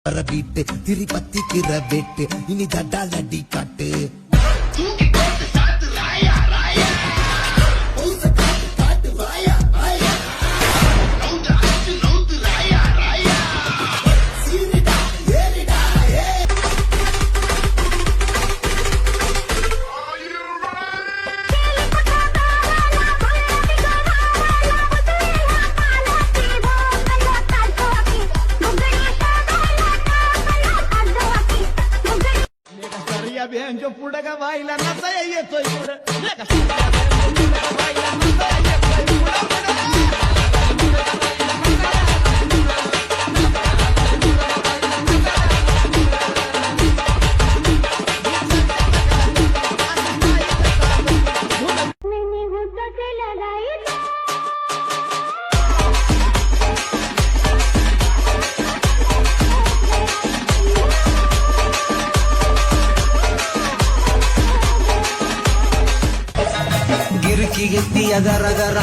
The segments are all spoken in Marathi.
பீட்டு திருப்பத்தி கிரபெட்டு இனி தட்டாலடி காட்டு पुढं व्हायला नसा येतोय गिरकी घेतली जरा जरा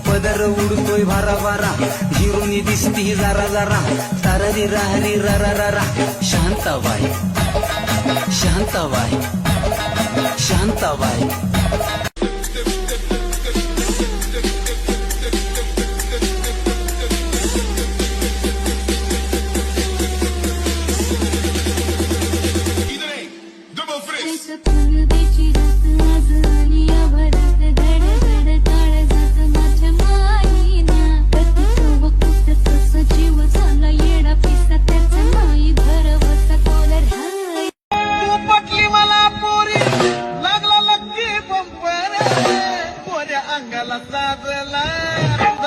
पदर उडतोय भारा भारा हिरोनी दिसती जरा जरा ताररी राहरी ररा ररा शांताबाई शांताबाई शांताबाई अंगाला साजला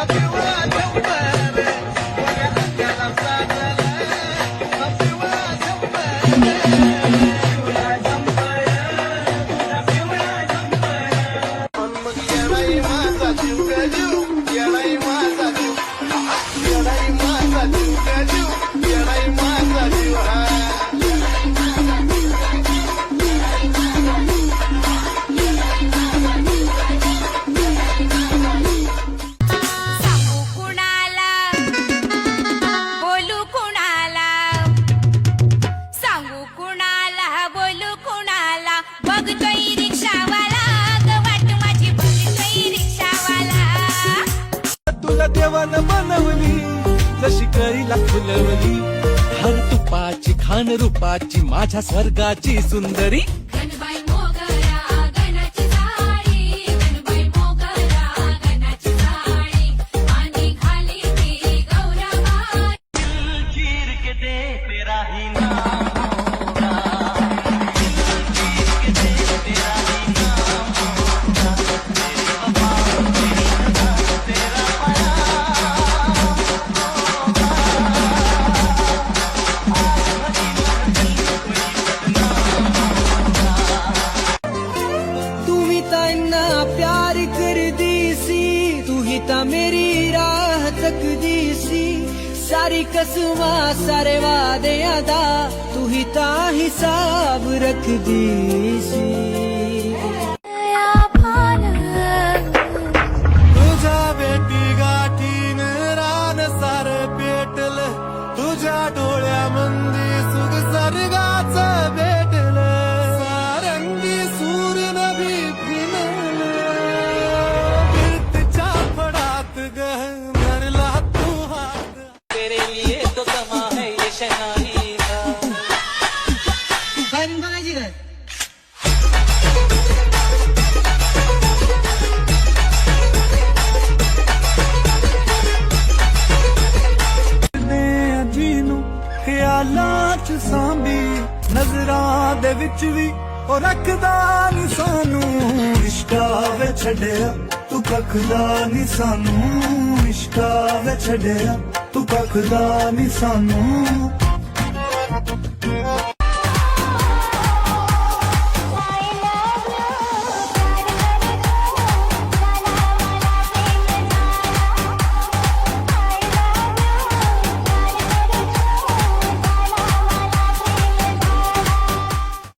पिवळा झंपर अंगाला साजला पिवळा झंपर पिवळा झंपर पिवळा झंपर मग येणाई माझा जीव गजू येणाई माझा जीव येणाई माझा जीव गजू येणाई माझा जीव देवान बनवली जशी कळीला फुलवली हर तुपाची खान रूपाची माझ्या स्वर्गाची सुंदरी प्यार कर दीसी तू ही ता मेरी राह तक दीसी सारी कसमा सारे वादे अदा तू ही ता हिसाब रख दीसी तुझा बेटी गाठीन रान सार पेटल तुझ्या डोळ्या मंदी सुख सर्गाच भेटल सारंगी सूर नभी धरला तू हाथ तेरे लिए तो कमा है ये शहनाई का ख्यालां च सांभी नजरां दे विच भी ओ रखदा नी सानू इश्का वे छड्डिया तू कखदा नी सानू इश्का वे छड्डिया तू कखदा नी सानू